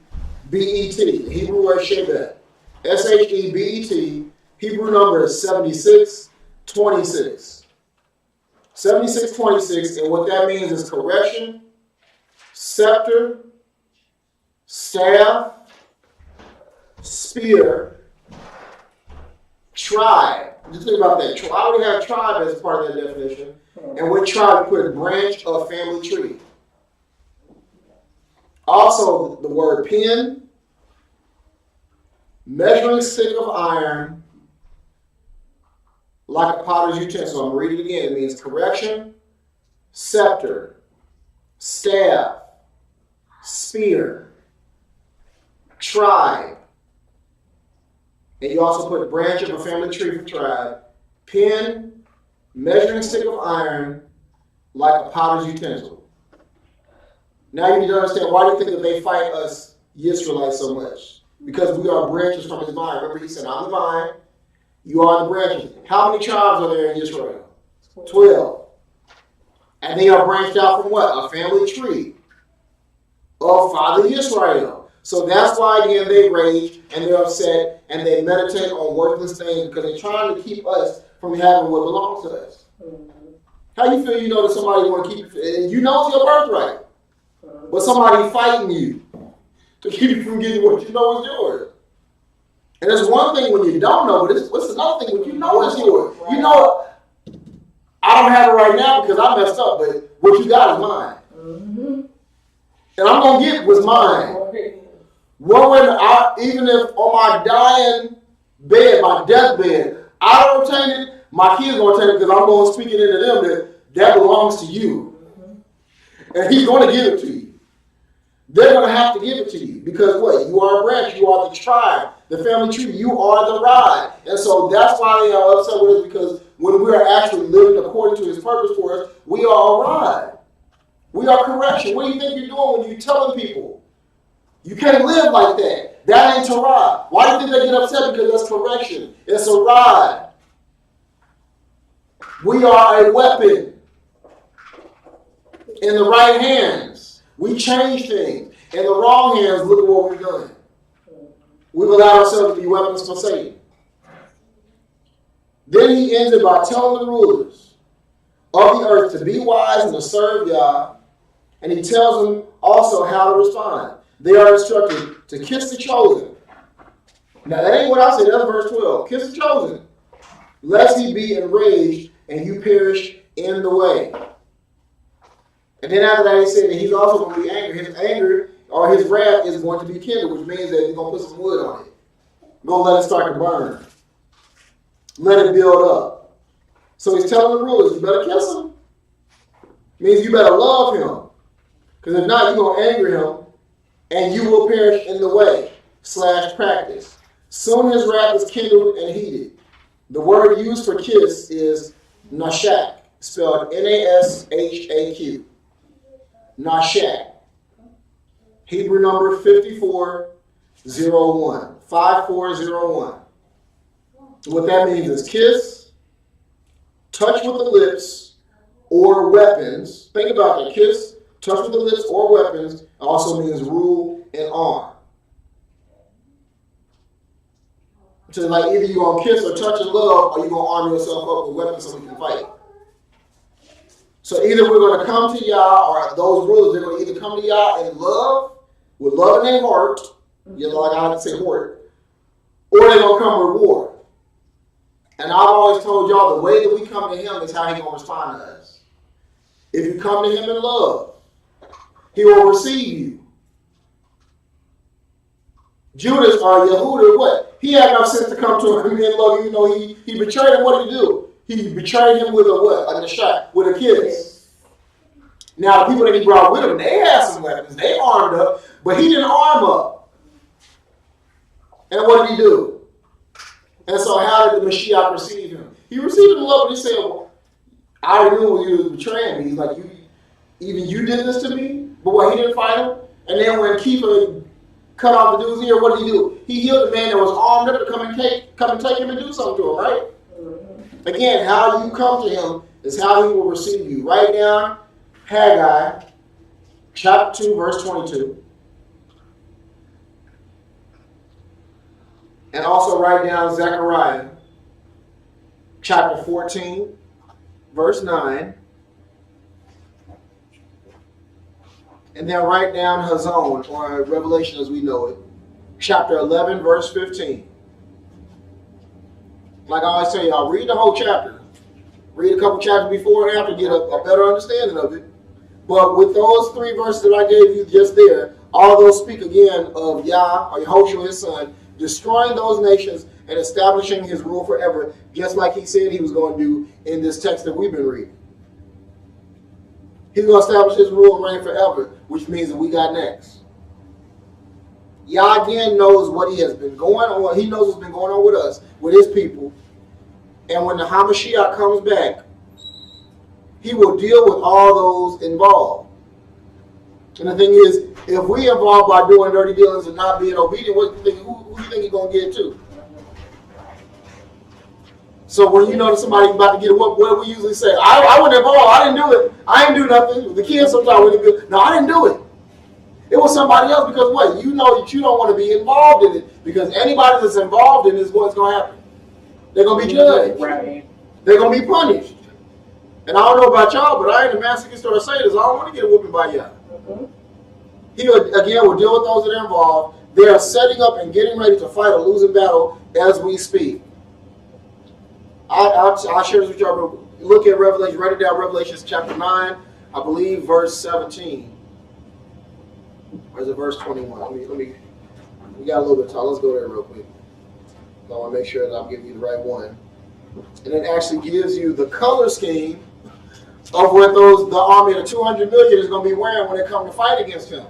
The Hebrew word Shabbat, Shebet. Hebrew number is 7626. 7626, and what that means is correction, scepter, staff, spear, tribe. Just think about that. I already have tribe as part of that definition. And with tribe, we put a branch of family tree. Also, the word pen, measuring stick of iron, like a potter's utensil. I'm going to read it again. It means correction, scepter, staff, spear, tribe. And you also put branch of a family tree for tribe, pen, measuring stick of iron, like a potter's utensil. Now you need to understand, why do you think that they fight us Israelites so much? Because we are branches from his vine. Remember, he said, I'm the vine, you are the branches. How many tribes are there in Israel? 12. And they are branched out from what? A family tree of Father Israel. So that's why, again, they rage and they're upset and they meditate on worthless things because they're trying to keep us from having what belongs to us. How you feel you know that somebody want to keep you, and you know it's your birthright, but somebody fighting you to keep you from getting what you know is yours. And there's one thing when you don't know, but what's another thing when you know it's yours? You know, I don't have it right now because I messed up, but what you got is mine. And I'm going to get what's mine. Even if on my dying bed, my deathbed, I don't obtain it, my kids going to take it because I'm going to speak it into them that belongs to you. And he's going to give it to you. They're going to have to give it to you because what? You are a branch. You are the tribe, the family tree. You are the rod. And so that's why they are upset with us, because when we are actually living according to his purpose for us, we are a rod. We are correction. What do you think you're doing when you're telling people? You can't live like that. That ain't Torah. Why do you think they get upset? Because that's correction. It's a rod. We are a weapon in the right hands. We change things. In the wrong hands, look at what we've done. We've allowed ourselves to be weapons for Satan. Then he ends it by telling the rulers of the earth to be wise and to serve Yah. And he tells them also how to respond. They are instructed to kiss the chosen. Now that ain't what I said, that's verse 12. Kiss the chosen, lest he be enraged and you perish in the way. And then after that he said that he's also going to be angry. His anger or his wrath is going to be kindled, which means that he's going to put some wood on it. Going to let it start to burn. Let it build up. So he's telling the rulers, you better kiss him. Means you better love him. Because if not, you're going to anger him and you will perish in the way / practice. Soon his wrath is kindled and heated. The word used for kiss is nashak, spelled Nashaq. Nashak. Hebrew number 5401. 5401. What that means is kiss, touch with the lips, or weapons. Think about that. Kiss, touch with the lips, or weapons also means rule and arm. So like either you're going to kiss or touch and love, or you're going to arm yourself up with weapons so we can fight. So either we're going to come to Yah, or those rulers, they're going to either come to Yah in love, with love in their heart, you know, like I like to say heart, or they're going to come with war. And I've always told y'all the way that we come to him is how he's going to respond to us. If you come to him in love, he will receive you. Judas or Yehuda, what? He had enough sense to come to him in love. You know, he betrayed him. What did he do? He betrayed him with a what? A nashak, with a kiss. Now, the people that he brought with him, they had some weapons. They armed up, but he didn't arm up. And what did he do? And so how did the Mashiach receive him? He received him in love, and he said, well, I already knew you was betraying me. He's like, even you did this to me? But what, he didn't fight him? And then when Kepha cut off the dude's ear, what did he do? He healed the man that was armed up to come and take him and do something to him, right? Again, how you come to him is how he will receive you. Write down Haggai, chapter 2, verse 22. And also write down Zechariah, chapter 14, verse 9. And then write down Hazon, or Revelation as we know it, chapter 11, verse 15. Like I always tell y'all, read the whole chapter. Read a couple chapters before and after to get a better understanding of it. But with those 3 verses that I gave you just there, all those speak again of Yah, or Yehoshua, his son, destroying those nations and establishing his rule forever, just like he said he was going to do in this text that we've been reading. He's going to establish his rule and reign forever, which means that we got next. Yah again knows what he has been going on. He knows what's been going on with us, with his people. And when the Hamashiach comes back, he will deal with all those involved. And the thing is, if we involved by doing dirty dealings and not being obedient, what do you think, who do you think he's going to get to? So when you know that somebody's about to get it, what do we usually say? I wasn't involved. I didn't do it. I didn't do nothing. The kids sometimes wouldn't be, no, I didn't do it. It was somebody else because what? You know that you don't want to be involved in it because anybody that's involved in it is what's going to happen. They're going to be judged. Right. They're going to be punished. And I don't know about y'all, but I ain't a masochist or a sadist. I don't want to get a whooping by y'all. He will deal with those that are involved. They are setting up and getting ready to fight a losing battle as we speak. I'll share this with y'all. Look at Revelation. Write it down. Revelation chapter 9, I believe, verse 17. Or is it verse 21? We got a little bit of time. Let's go there real quick. I want to make sure that I'm giving you the right one. And it actually gives you the color scheme of what the army of the 200 million is going to be wearing when they come to fight against him.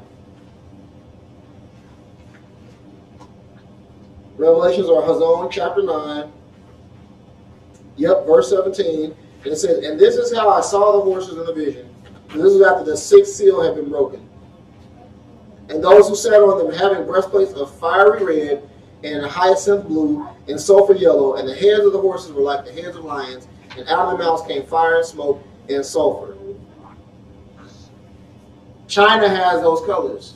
Revelations or Hazon chapter 9. Yep, verse 17. And it says, and this is how I saw the horses in the vision. And this is after the 6th seal had been broken. And those who sat on them having breastplates of fiery red and hyacinth blue and sulfur yellow, and the heads of the horses were like the heads of lions, and out of their mouths came fire and smoke and sulfur. China has those colors.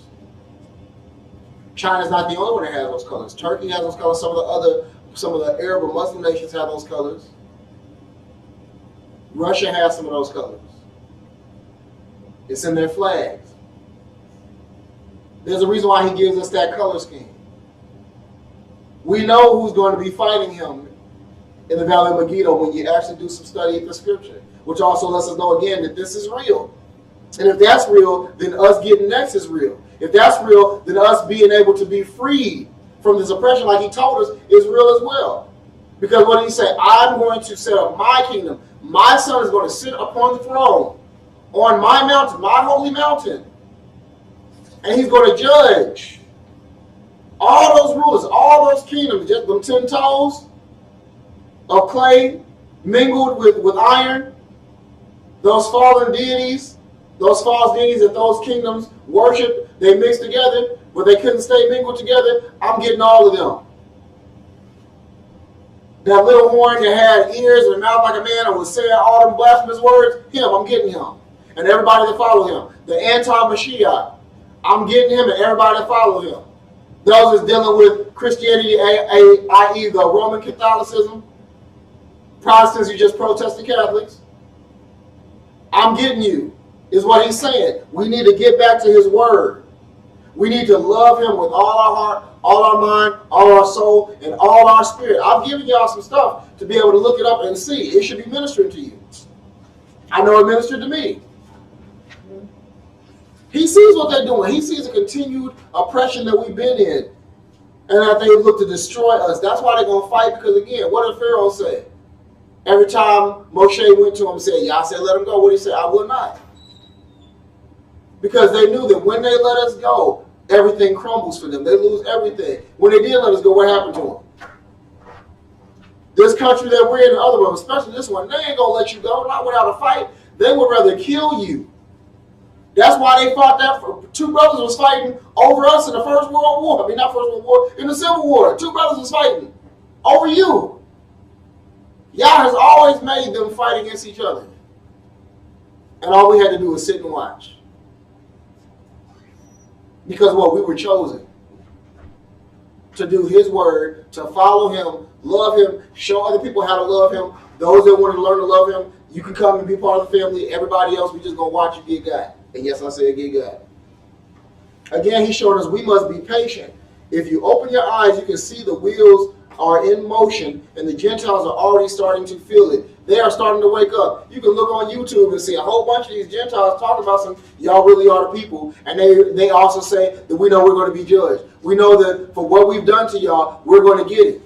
China's not the only one that has those colors. Turkey has those colors. Some of the Arab or Muslim nations have those colors. Russia has some of those colors. It's in their flags. There's a reason why he gives us that color scheme. We know who's going to be fighting him in the Valley of Megiddo when you actually do some study of the scripture, which also lets us know again that this is real. And if that's real, then us getting next is real. If that's real, then us being able to be freed from this oppression, like he told us, is real as well. Because what did he say? I'm going to set up my kingdom. My son is going to sit upon the throne on my mountain, my holy mountain. And he's going to judge all those rulers, all those kingdoms, just them 10 toes of clay mingled with iron, those fallen deities, those false deities that those kingdoms worship, they mixed together, but they couldn't stay mingled together. I'm getting all of them. That little horn that had ears and a mouth like a man and was saying all them blasphemous words, him, I'm getting him. And everybody that follow him. The anti-Mashiach, I'm getting him and everybody that follow him. Those that's dealing with Christianity, i.e. the Roman Catholicism, Protestants who just protest the Catholics, I'm getting you, is what he's saying. We need to get back to his word. We need to love him with all our heart, all our mind, all our soul, and all our spirit. I've given y'all some stuff to be able to look it up and see. It should be ministering to you. I know it ministered to me. He sees what they're doing. He sees the continued oppression that we've been in. And that they look to destroy us. That's why they're going to fight, because again, what did Pharaoh say? Every time Moshe went to him and said, Yah said, let him go. What did he say? I will not. Because they knew that when they let us go, everything crumbles for them. They lose everything. When they did let us go, what happened to them? This country that we're in, the other one, especially this one, they ain't gonna let you go, not without a fight. They would rather kill you. That's why they fought that. Two brothers was fighting over us in the First World War. I mean, not First World War, in the Civil War. Two brothers was fighting over you. Yah has always made them fight against each other. And all we had to do was sit and watch. Because what? We were chosen to do his word, to follow him, love him, show other people how to love him. Those that want to learn to love him, you can come and be part of the family. Everybody else, we just going to watch you get God. And yes, I said get God. Again, he showed us we must be patient. If you open your eyes, you can see the wheels are in motion, and the Gentiles are already starting to feel it. They are starting to wake up. You can look on YouTube and see a whole bunch of these Gentiles talking about some, y'all really are the people. And they also say that we know we're going to be judged. We know that for what we've done to y'all, we're going to get it.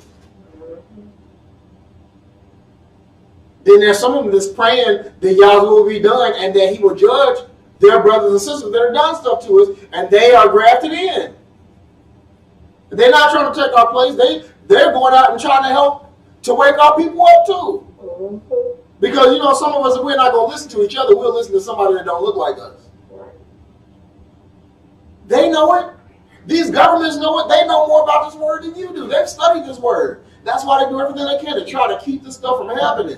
Then there's some of them that's praying that y'all will be done and that he will judge their brothers and sisters that have done stuff to us, and they are grafted in. They're not trying to take our place. They're going out and trying to help to wake our people up too. Because, you know, some of us, we're not going to listen to each other. We'll listen to somebody that don't look like us. They know it. These governments know it. They know more about this word than you do. They've studied this word. That's why they do everything they can to try to keep this stuff from happening.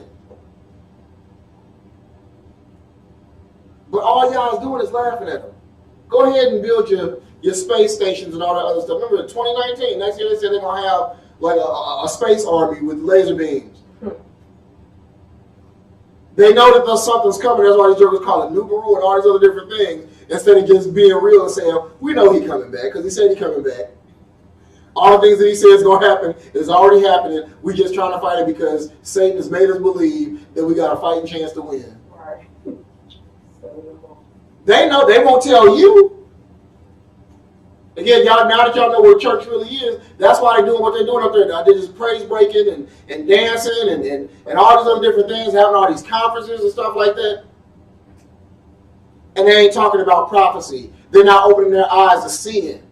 But all y'all is doing is laughing at them. Go ahead and build your space stations and all that other stuff. Remember in 2019, next year they said they're going to have like a space army with laser beams. They know that there's something's coming. That's why these jokers call it Nubaru and all these other different things. Instead of just being real and saying, we know he's coming back because he said he's coming back. All the things that he said is going to happen is already happening. We're just trying to fight it because Satan has made us believe that we got a fighting chance to win. They know. They won't tell you. Again, y'all, now that y'all know what church really is, that's why they're doing what they're doing up there. They're just praise breaking and dancing and all these other different things, having all these conferences and stuff like that. And they ain't talking about prophecy. They're not opening their eyes to seeing.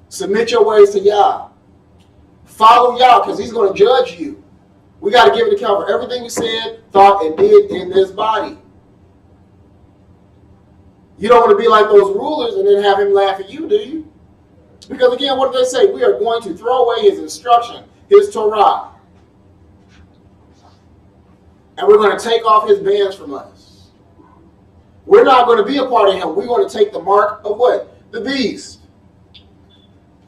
Submit your ways to Yah. Follow Yah because he's going to judge you. We got to give an account for everything we said, thought, and did in this body. You don't want to be like those rulers and then have him laugh at you, do you? Because again, what do they say? We are going to throw away his instruction, his Torah. And we're going to take off his bands from us. We're not going to be a part of him. We're going to take the mark of what? The beast.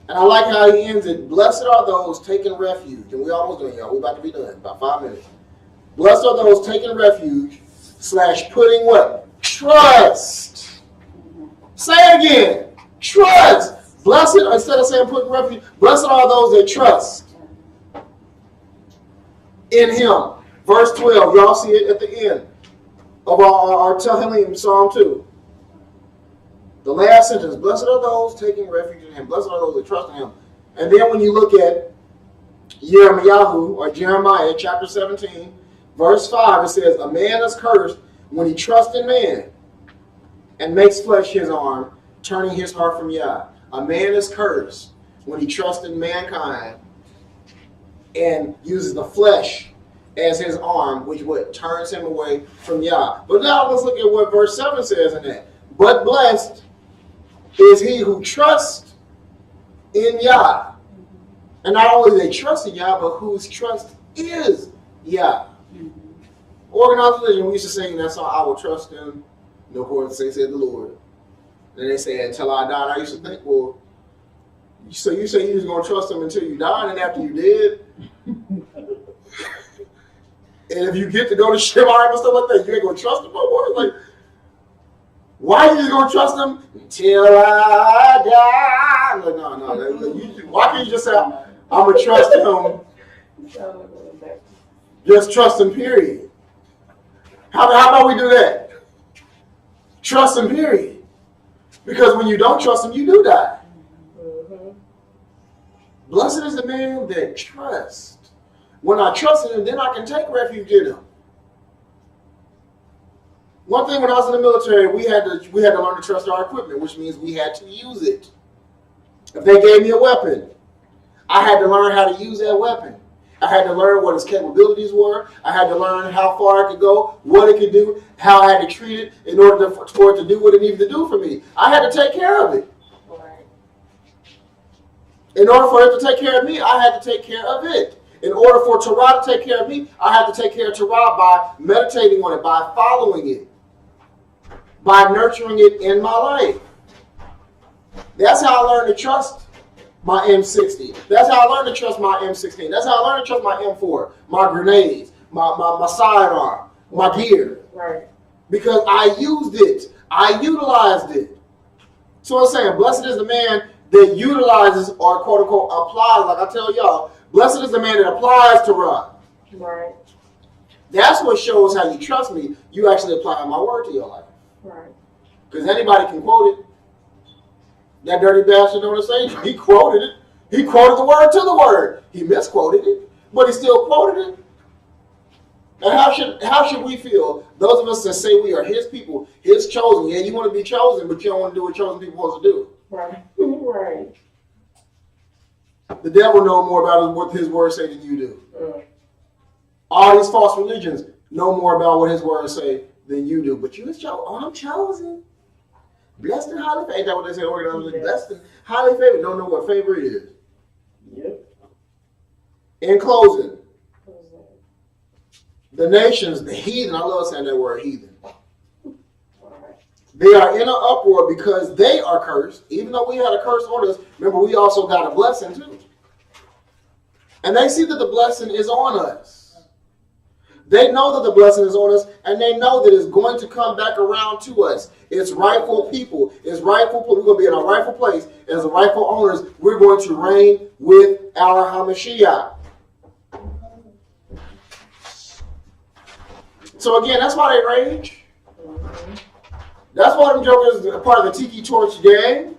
And I like how he ends it. Blessed are those taking refuge. And we almost done, y'all. We're about to be done. About 5 minutes. Blessed are those taking refuge / putting what? Trust. Say it again. Trust. Blessed, instead of saying putting refuge, blessed are those that trust in him. Verse 12. Y'all see it at the end of our Tehillim, Psalm 2. The last sentence. Blessed are those taking refuge in him. Blessed are those that trust in him. And then when you look at Jeremiah chapter 17, verse 5, it says, a man is cursed when he trusts in man and makes flesh his arm, turning his heart from Yah. A man is cursed when he trusts in mankind and uses the flesh as his arm, which what turns him away from Yah. But now let's look at what verse 7 says in that. But blessed is he who trusts in Yah. And not only they trust in Yah, but whose trust is Yah. Organized religion, we used to sing that song, I will trust him. No more than said the Lord. And they say, until I die. I used to think, well, so you say you was going to trust him until you die, and after you did? And if you get to go to Shabbat and stuff like that, you ain't going to trust him no more? Like, why are you just going to trust him until I die? I'm like, no. Why can't you just say, I'm going to trust him? Just trust him, period. How about we do that? Trust him, period. Because when you don't trust him, you do die. Blessed is the man that trusts. When I trust in him, then I can take refuge in him. One thing when I was in the military, we had to learn to trust our equipment, which means we had to use it. If they gave me a weapon, I had to learn how to use that weapon. I had to learn what its capabilities were. I had to learn how far it could go, what it could do, how I had to treat it in order for it to do what it needed to do for me. I had to take care of it. Right. In order for it to take care of me, I had to take care of it. In order for Torah to take care of me, I had to take care of Torah by meditating on it, by following it, by nurturing it in my life. That's how I learned to trust my M60. That's how I learned to trust my M16. That's how I learned to trust my M4, my grenades, my sidearm, my gear. Right. Because I used it. I utilized it. So I'm saying, blessed is the man that utilizes or quote unquote applies. Like I tell y'all, blessed is the man that applies Torah. Right. That's what shows how you trust me. You actually applying my word to your life. Right. Because anybody can quote it. That dirty bastard on the stage, he quoted it. He quoted the word to the word. He misquoted it, but he still quoted it. And how should we feel? Those of us that say we are his people, his chosen. Yeah, you want to be chosen, but you don't want to do what chosen people supposed to do. Right. Right. The devil knows more about what his words say than you do. All these false religions know more about what his words say than you do. But you is chosen. Oh, I'm chosen. Blessed and highly favored. Ain't that what they say? Yes. Blessed and highly favored. Don't know what favor is. Yep. In closing, the nations, the heathen, I love saying that word, heathen. They are in an uproar because they are cursed. Even though we had a curse on us, remember we also got a blessing too. And they see that the blessing is on us. They know that the blessing is on us, and they know that it's going to come back around to us. It's rightful people. It's rightful. We're going to be in our rightful place. As the rightful owners, we're going to reign with our Hamashiach. So again, that's why they rage. That's why them jokers are part of the Tiki Torch gang.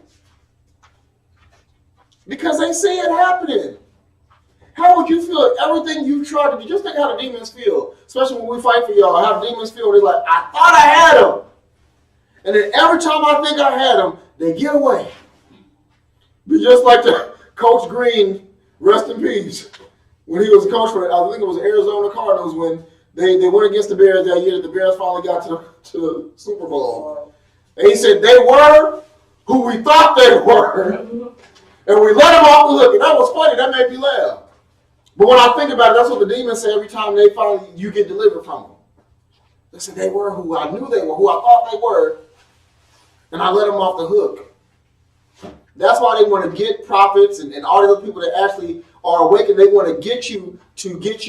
Because they see it happening. How would you feel if everything you tried to do? Just think how the demons feel. Especially when we fight for y'all. How the demons feel. They're like, I thought I had them. And then every time I think I had them, they get away. But just like the Coach Green, rest in peace. When he was a coach for, I think it was Arizona Cardinals, when they went against the Bears that year, that the Bears finally got to the Super Bowl. And he said, they were who we thought they were. And we let them off the hook. And that was funny. That made me laugh. But when I think about it, that's what the demons say every time they finally you get delivered from them. They said they were who I knew they were, who I thought they were, and I let them off the hook. That's why they want to get prophets and all the other people that actually are awakened. They want to get you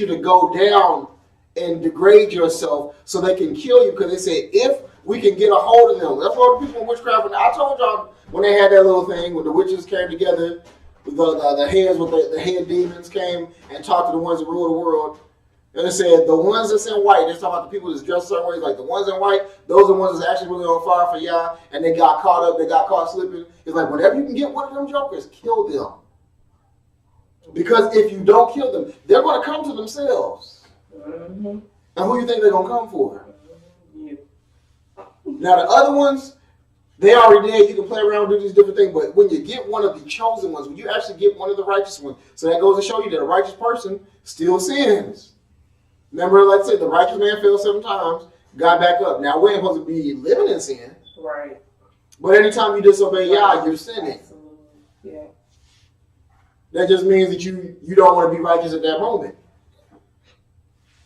to go down and degrade yourself so they can kill you, because they say if we can get a hold of them. That's what the people in witchcraft. I told y'all when they had that little thing when the witches came together. The heads with the head demons came and talked to the ones that rule the world. And they said the ones that's in white, they're talking about the people that's dressed certain ways, like the ones in white, those are the ones that's actually really on fire for Yah, and they got caught up, they got caught slipping. It's like whenever you can get one of them jokers, kill them. Because if you don't kill them, they're going to come to themselves. And who you think they're going to come for? Now the other ones, they already did. You can play around and do these different things. But when you get one of the chosen ones, when you actually get one of the righteous ones, so that goes to show you that a righteous person still sins. Remember, like I said, the righteous man fell 7 times, got back up. Now, we ain't supposed to be living in sin. Right. But anytime you disobey Yah, you're sinning. Absolutely. Yeah. That just means that you don't want to be righteous at that moment.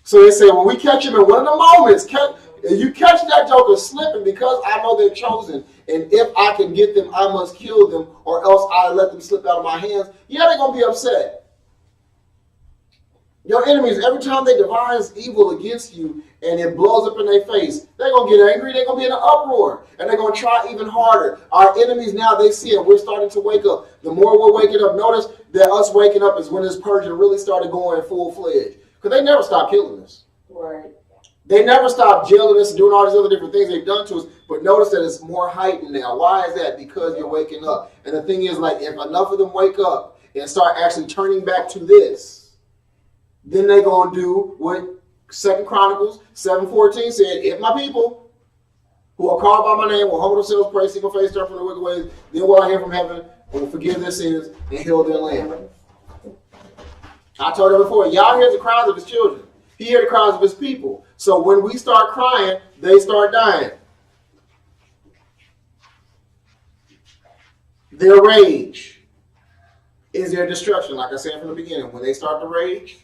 So they say, when we catch him in one of the moments, if you catch that joker slipping, because I know they're chosen, and if I can get them, I must kill them, or else I let them slip out of my hands. Yeah, they're going to be upset. Your enemies, every time they devise evil against you and it blows up in their face, they're going to get angry. They're going to be in an uproar, and they're going to try even harder. Our enemies now, they see it. We're starting to wake up. The more we're waking up, notice that us waking up is when this purging really started going full-fledged, because they never stopped killing us. Right. They never stopped jailing us and doing all these other different things they've done to us, but notice that it's more heightened now. Why is that? Because you're waking up. And the thing is, like, if enough of them wake up and start actually turning back to this, then they're going to do what 2 Chronicles 7:14 said, if my people who are called by my name will humble themselves, pray, seek my face, turn from their wicked ways, then will I hear from heaven, will forgive their sins and heal their land. I told you before, Yah hears the cries of his children. He hears the cries of his people. So when we start crying, they start dying. Their rage is their destruction. Like I said from the beginning, when they start to rage,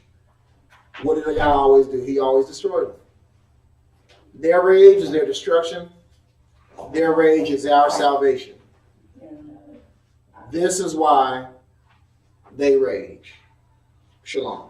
what did Yah always do? He always destroyed them. Their rage is their destruction. Their rage is our salvation. This is why they rage. Shalom.